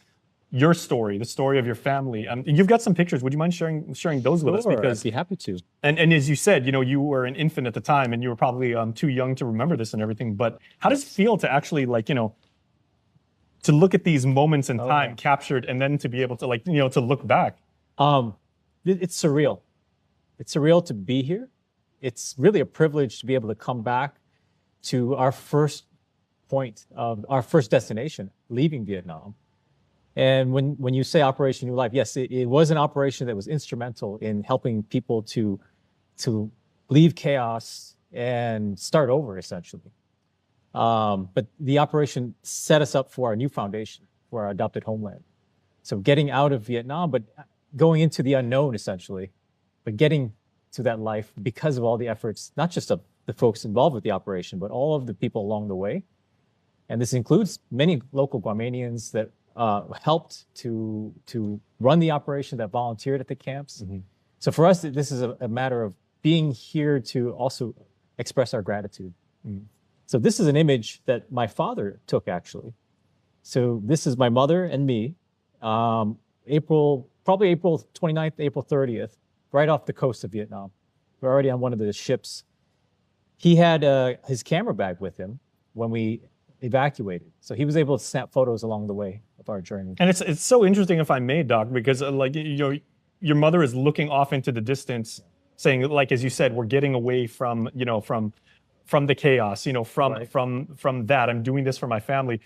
[SPEAKER 12] your story, the story of your family. You've got some pictures. Would you mind sharing those with us?
[SPEAKER 13] Because I'd be happy to.
[SPEAKER 12] And as you said, you were an infant at the time, and you were probably too young to remember this and everything. But how does it feel to actually, to look at these moments in time captured, and then to be able to, to look back?
[SPEAKER 13] It's surreal. It's surreal to be here. It's really a privilege to be able to come back to our first point of our first destination, leaving Vietnam. And when you say Operation New Life, yes, it was an operation that was instrumental in helping people to leave chaos and start over, essentially. But the operation set us up for our new foundation, for our adopted homeland. So getting out of Vietnam, but going into the unknown, essentially, but getting to that life because of all the efforts, not just of the folks involved with the operation, but all of the people along the way. And this includes many local Guamanians that helped to run the operation, that volunteered at the camps. Mm-hmm. So for us, this is a matter of being here to also express our gratitude. Mm-hmm. So this is an image that my father took, actually. So this is my mother and me, probably April 29th, April 30th, right off the coast of Vietnam. We're already on one of the ships. He had his camera bag with him when we evacuated. So he was able to snap photos along the way of our journey.
[SPEAKER 12] And it's so interesting, if I may, Doc, because your mother is looking off into the distance, saying, as you said, we're getting away from the chaos, from that. I'm doing this for my family.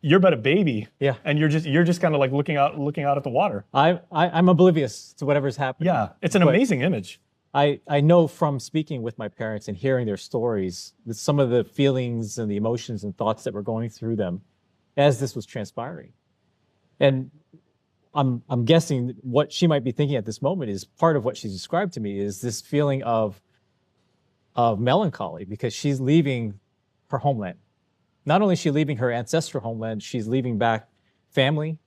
[SPEAKER 12] You're but a baby,
[SPEAKER 13] yeah,
[SPEAKER 12] and you're just kind of looking out at the water.
[SPEAKER 13] I'm oblivious to whatever's happening.
[SPEAKER 12] Yeah, it's an amazing image.
[SPEAKER 13] I know from speaking with my parents and hearing their stories that some of the feelings and the emotions and thoughts that were going through them as this was transpiring. And I'm guessing what she might be thinking at this moment is part of what she's described to me is this feeling of melancholy because she's leaving her homeland. Not only is she leaving her ancestral homeland, she's leaving back family,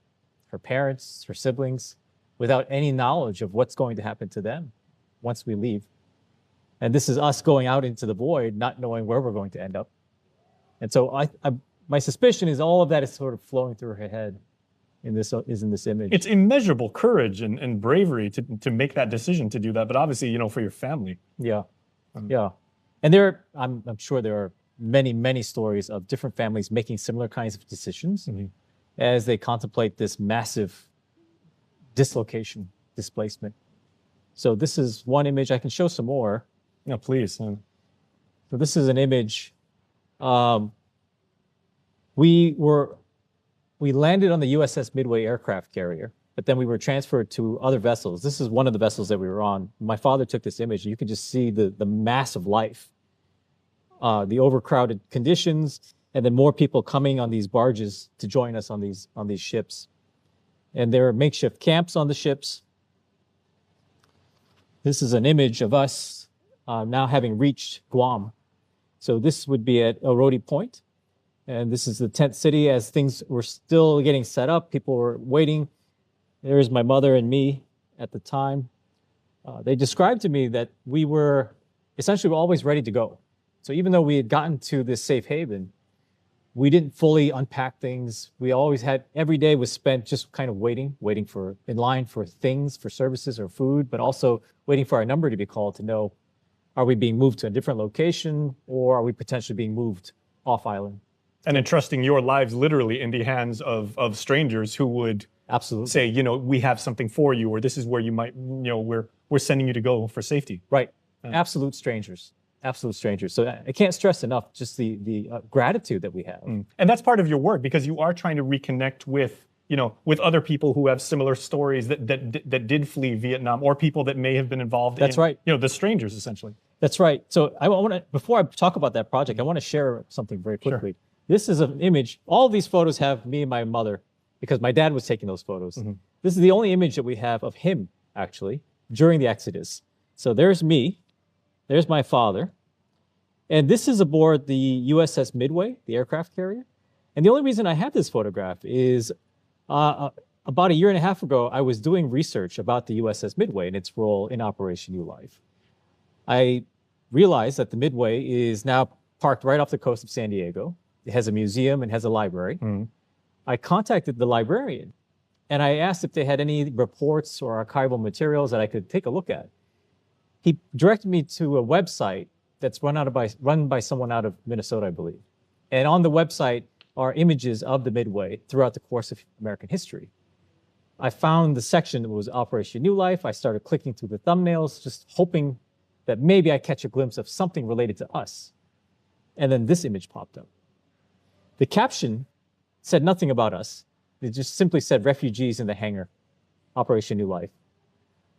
[SPEAKER 13] her parents, her siblings, without any knowledge of what's going to happen to them once we leave. And this is us going out into the void, not knowing where we're going to end up. And so my suspicion is all of that is sort of flowing through her head in this image.
[SPEAKER 12] It's immeasurable courage and bravery to make that decision to do that, but obviously, for your family.
[SPEAKER 13] Yeah, yeah. And I'm sure there are many, many stories of different families making similar kinds of decisions as they contemplate this massive dislocation, displacement. So this is one image. I can show some more.
[SPEAKER 12] No, please.
[SPEAKER 13] So this is an image. We landed on the USS Midway aircraft carrier, but then we were transferred to other vessels. This is one of the vessels that we were on. My father took this image. You can just see the mass of life. The overcrowded conditions, and then more people coming on these barges to join us on these ships. And there are makeshift camps on the ships. This is an image of us now having reached Guam. So this would be at Oroti Point. And this is the tent city as things were still getting set up. People were waiting. There's my mother and me at the time. They described to me that we were essentially always ready to go. So even though we had gotten to this safe haven, we didn't fully unpack things. We always had, every day was spent just kind of waiting in line for things, for services or food, but also waiting for our number to be called to know, are we being moved to a different location or are we potentially being moved off island?
[SPEAKER 12] And entrusting your lives literally in the hands of strangers who would
[SPEAKER 13] absolutely
[SPEAKER 12] say, we have something for you, or this is where you might, we're sending you to go for safety.
[SPEAKER 13] Right. Absolute strangers. Absolute strangers. So I can't stress enough just the gratitude that we have.
[SPEAKER 12] And that's part of your work because you are trying to reconnect with, with other people who have similar stories that did flee Vietnam, or people that may have been involved
[SPEAKER 13] That's right.
[SPEAKER 12] The strangers essentially.
[SPEAKER 13] That's right. So I want to, before I talk about that project, I want to share something very quickly. Sure. This is an image. All of these photos have me and my mother because my dad was taking those photos. This is the only image that we have of him, actually, during the Exodus. So there's me. There's my father. And this is aboard the USS Midway, the aircraft carrier. And the only reason I have this photograph is about a year and a half ago, I was doing research about the USS Midway and its role in Operation New Life. I realized that the Midway is now parked right off the coast of San Diego. It has a museum and has a library. I contacted the librarian and I asked if they had any reports or archival materials that I could take a look at. He directed me to a website that's run by someone out of Minnesota, I believe. And on the website are images of the Midway throughout the course of American history. I found the section that was Operation New Life. I started clicking through the thumbnails, just hoping that maybe I catch a glimpse of something related to us. And then this image popped up. The caption said nothing about us. It just simply said refugees in the hangar, Operation New Life.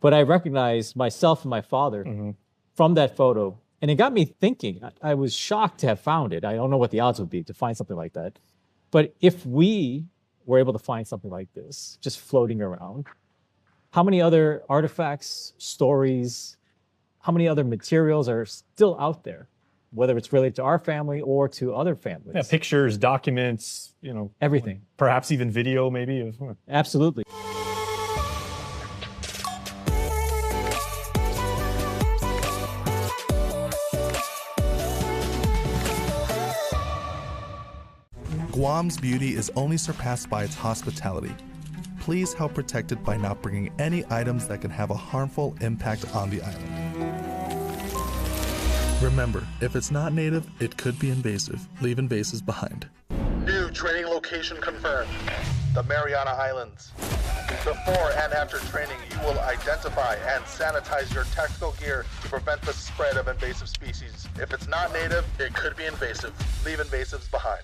[SPEAKER 13] But I recognized myself and my father from that photo. And it got me thinking. I was shocked to have found it. I don't know what the odds would be to find something like that. But if we were able to find something like this, just floating around, how many other artifacts, stories, how many other materials are still out there? Whether it's related to our family or to other families.
[SPEAKER 12] Yeah, pictures, documents,
[SPEAKER 13] everything.
[SPEAKER 12] Perhaps even video, maybe.
[SPEAKER 13] Absolutely.
[SPEAKER 7] Guam's beauty is only surpassed by its hospitality. Please help protect it by not bringing any items that can have a harmful impact on the island. Remember, if it's not native, it could be invasive. Leave invasives behind.
[SPEAKER 8] New training location confirmed. The Mariana Islands. Before and after training, you will identify and sanitize your tactical gear to prevent the spread of invasive species. If it's not native, it could be invasive. Leave invasives behind.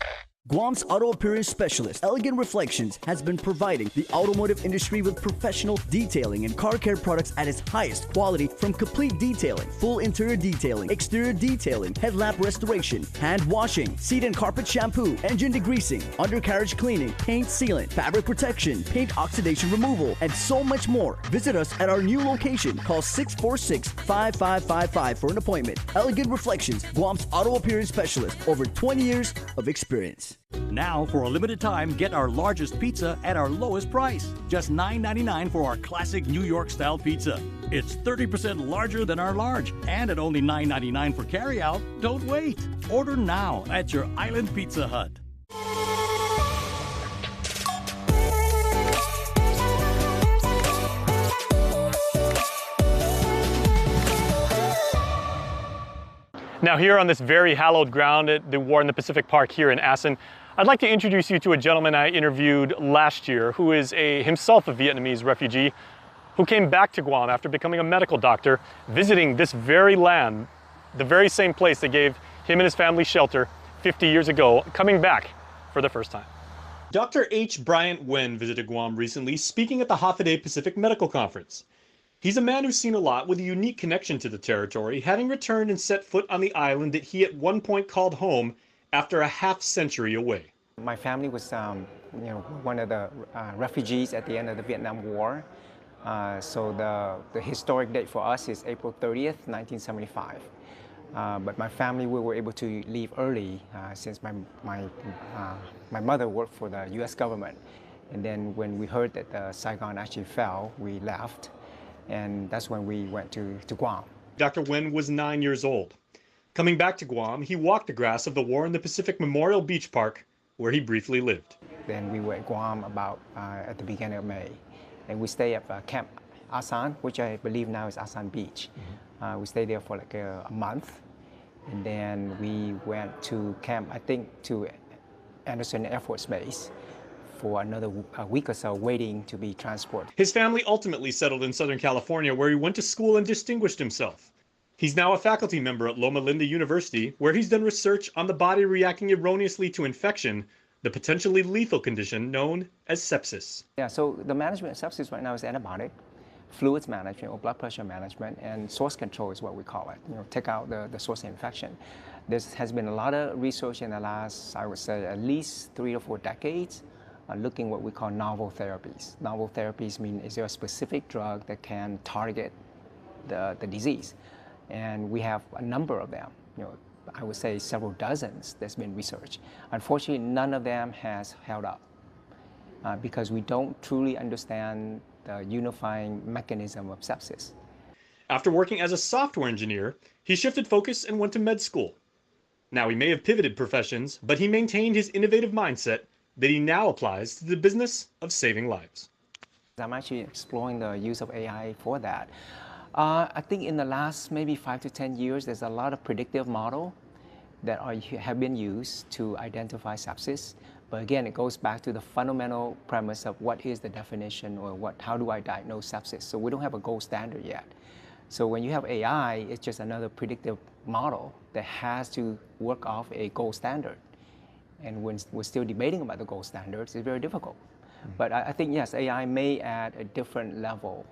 [SPEAKER 24] Guam's auto appearance specialist, Elegant Reflections, has been providing the automotive industry with professional detailing and car care products at its highest quality, from complete detailing, full interior detailing, exterior detailing, headlamp restoration, hand washing, seat and carpet shampoo, engine degreasing, undercarriage cleaning, paint sealant, fabric protection, paint oxidation removal, and so much more. Visit us at our new location. Call 646-5555 for an appointment. Elegant Reflections, Guam's auto appearance specialist, over 20 years of experience.
[SPEAKER 18] Now, for a limited time, get our largest pizza at our lowest price. Just $9.99 for our classic New York-style pizza. It's 30% larger than our large, and at only $9.99 for carryout. Don't wait. Order now at your Island Pizza Hut.
[SPEAKER 12] Now here on this very hallowed ground at the War in the Pacific Park here in Assen, I'd like to introduce you to a gentleman I interviewed last year who is himself a Vietnamese refugee who came back to Guam after becoming a medical doctor, visiting this very land, the very same place that gave him and his family shelter 50 years ago, coming back for the first time. Dr. H. Bryant Nguyen visited Guam recently, speaking at the Hafidae Pacific Medical Conference. He's a man who's seen a lot with a unique connection to the territory, having returned and set foot on the island that he at one point called home after a half-century away.
[SPEAKER 19] My family was one of the refugees at the end of the Vietnam War. So the historic date for us is April 30th, 1975. But my family, we were able to leave early since my mother worked for the U.S. government. And then when we heard that Saigon actually fell, we left. And that's when we went to Guam.
[SPEAKER 3] Dr. Wen was 9 years old. Coming back to Guam, he walked the grass of the War in the Pacific Memorial Beach Park, where he briefly lived.
[SPEAKER 19] Then we were at Guam about at the beginning of May. And we stayed at Camp Asan, which I believe now is Asan Beach. We stayed there for like a month. And then we went to camp, I think, to Anderson Air Force Base for another week or so, waiting to be transported.
[SPEAKER 3] His family ultimately settled in Southern California, where he went to school and distinguished himself. He's now a faculty member at Loma Linda University, where he's done research on the body reacting erroneously to infection, the potentially lethal condition known as sepsis.
[SPEAKER 19] Yeah, so the management of sepsis right now is antibiotic, fluids management or blood pressure management, and source control is what we call it. Take out the source of infection. There has been a lot of research in the last, I would say, at least 3 or 4 decades, looking what we call novel therapies. Novel therapies mean is there a specific drug that can target the disease? And we have a number of them. I would say several dozens that's been researched. Unfortunately, none of them has held up because we don't truly understand the unifying mechanism of sepsis.
[SPEAKER 3] After working as a software engineer, he shifted focus and went to med school. Now, he may have pivoted professions, but he maintained his innovative mindset that he now applies to the business of saving lives.
[SPEAKER 19] I'm actually exploring the use of AI for that. I think in the last maybe 5 to 10 years, there's a lot of predictive model that have been used to identify sepsis. But again, it goes back to the fundamental premise of what is the definition or how do I diagnose sepsis? So we don't have a gold standard yet. So when you have AI, it's just another predictive model that has to work off a gold standard. And when we're still debating about the gold standards, it's very difficult. But I think, yes, AI may add a different level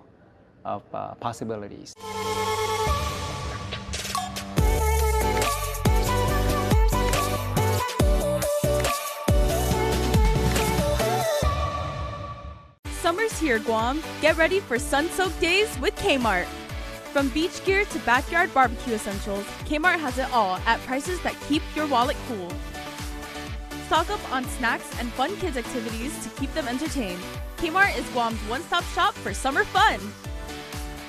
[SPEAKER 19] of possibilities.
[SPEAKER 20] Summer's here, Guam. Get ready for sun-soaked days with Kmart. From beach gear to backyard barbecue essentials, Kmart has it all at prices that keep your wallet cool. Stock up on snacks and fun kids activities to keep them entertained. Kmart is Guam's one-stop shop for summer fun.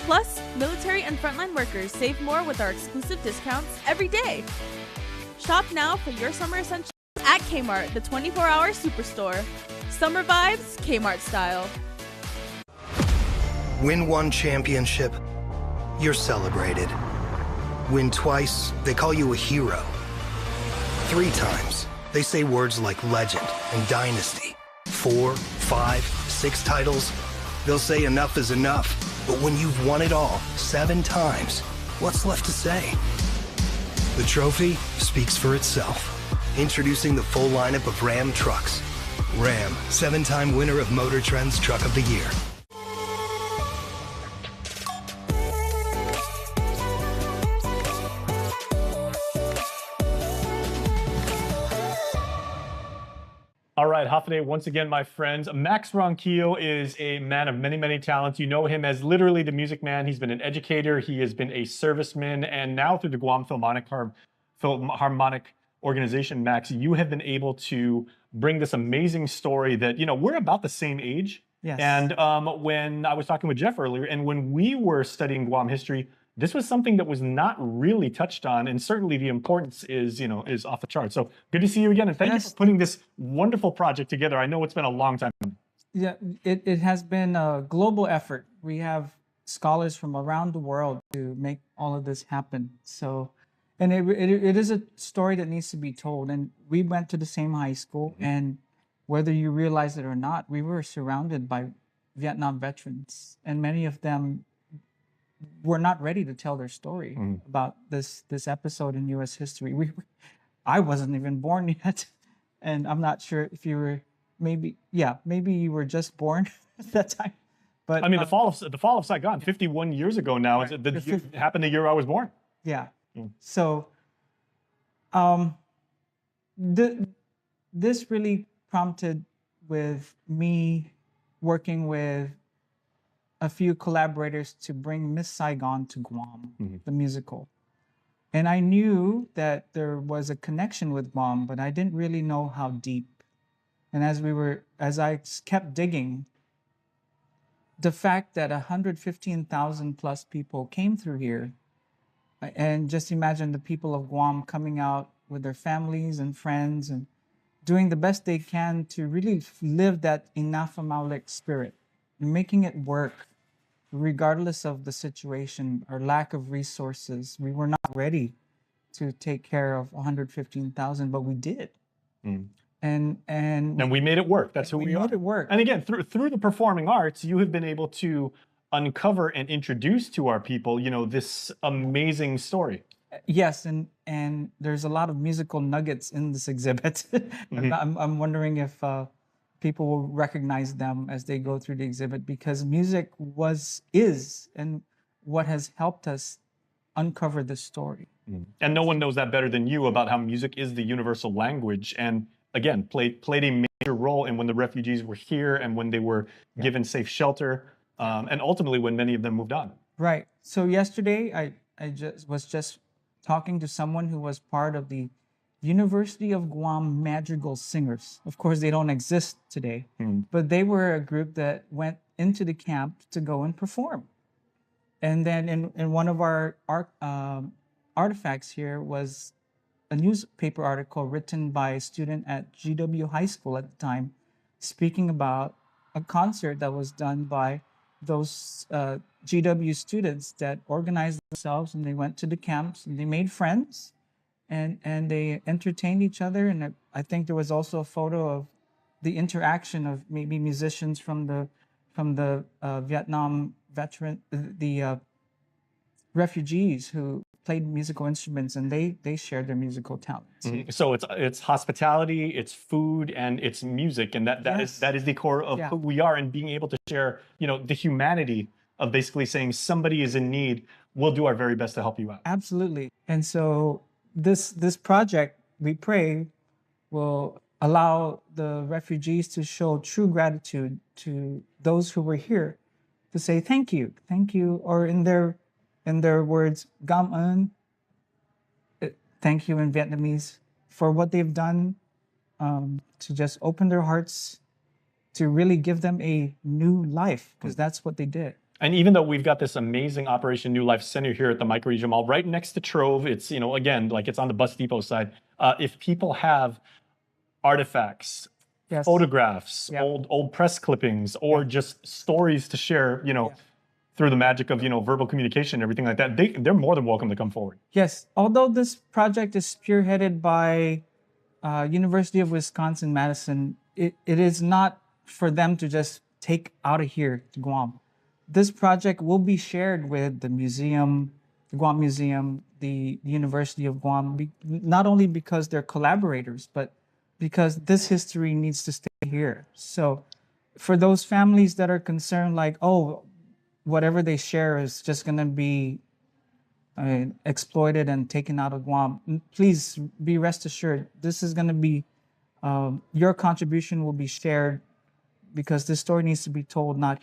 [SPEAKER 20] Plus, military and frontline workers save more with our exclusive discounts every day. Shop now for your summer essentials at Kmart, the 24-hour superstore. Summer vibes, Kmart style.
[SPEAKER 21] Win one championship, you're celebrated. Win twice, they call you a hero. 3 times, they say words like legend and dynasty. 4, 5, 6 titles, they'll say enough is enough. But when you've won it all 7 times, what's left to say? The trophy speaks for itself. Introducing the full lineup of Ram trucks. Ram, 7-time winner of Motor Trend's Truck of the Year.
[SPEAKER 12] All right, Hafide, once again, my friends. Max Ronquillo is a man of many, many talents. You know him as literally the music man. He's been an educator. He has been a serviceman. And now through the Guam Philharmonic Organization, Max, you have been able to bring this amazing story that, we're about the same age.
[SPEAKER 22] Yes.
[SPEAKER 12] And when I was talking with Jeff earlier, and when we were studying Guam history, this was something that was not really touched on, and certainly the importance is off the charts. So good to see you again, and thank you for putting this wonderful project together. I know it's been a long time.
[SPEAKER 22] Yeah, it has been a global effort. We have scholars from around the world to make all of this happen. So, and it is a story that needs to be told. And we went to the same high school, and whether you realize it or not, we were surrounded by Vietnam veterans, and many of them were not ready to tell their story about this episode in U.S. history. I wasn't even born yet, and I'm not sure if you were. Maybe you were just born at that time. But
[SPEAKER 12] I mean, the fall of Saigon, 51 years ago now. Right. It happened the year I was born.
[SPEAKER 22] Yeah. So, this really prompted with me working with a few collaborators to bring Miss Saigon to Guam, the musical. And I knew that there was a connection with Guam, but I didn't really know how deep. And as I kept digging, the fact that 115,000 plus people came through here, and just imagine the people of Guam coming out with their families and friends and doing the best they can to really live that Inafamaulic spirit, making it work regardless of the situation or lack of resources. We were not ready to take care of 115,000, but we did. And
[SPEAKER 12] we made it work. That's who we are.
[SPEAKER 22] We made it work.
[SPEAKER 12] And again, through the performing arts, you have been able to uncover and introduce to our people, this amazing story.
[SPEAKER 22] Yes, and there's a lot of musical nuggets in this exhibit. I'm wondering if people will recognize them as they go through the exhibit, because music is what has helped us uncover the story.
[SPEAKER 12] And no one knows that better than you about how music is the universal language, and again, played a major role in when the refugees were here and when they were given safe shelter, and ultimately when many of them moved on.
[SPEAKER 22] Right. So yesterday, I was just talking to someone who was part of the University of Guam Madrigal Singers. Of course, they don't exist today, but they were a group that went into the camp to go and perform. And then in one of our artifacts here was a newspaper article written by a student at GW High School at the time, speaking about a concert that was done by those GW students that organized themselves, and they went to the camps and they made friends, and they entertained each other. And I think there was also a photo of the interaction of maybe musicians from the Vietnam veteran, the refugees who played musical instruments, and they shared their musical talents.
[SPEAKER 12] So it's hospitality, it's food, and it's music, and that is the core of who we are, and being able to share, the humanity of basically saying somebody is in need, we'll do our very best to help you out.
[SPEAKER 22] Absolutely. And so this project, we pray, will allow the refugees to show true gratitude to those who were here, to say thank you, or in their words, "Gam ơn," thank you in Vietnamese, for what they've done, to just open their hearts, to really give them a new life, because that's what they did.
[SPEAKER 12] And even though we've got this amazing Operation New Life Center here at the Microregion Mall, right next to Trove, it's, again, like it's on the bus depot side. If people have artifacts, photographs, old press clippings, or just stories to share, through the magic of, verbal communication and everything like that, they're more than welcome to come forward.
[SPEAKER 22] Yes, although this project is spearheaded by University of Wisconsin-Madison, it is not for them to just take out of here to Guam. This project will be shared with the museum, the Guam Museum, the University of Guam, not only because they're collaborators, but because this history needs to stay here. So for those families that are concerned, like, oh, whatever they share is just going to be exploited and taken out of Guam, please be rest assured, this is going to be, your contribution will be shared, because this story needs to be told not here.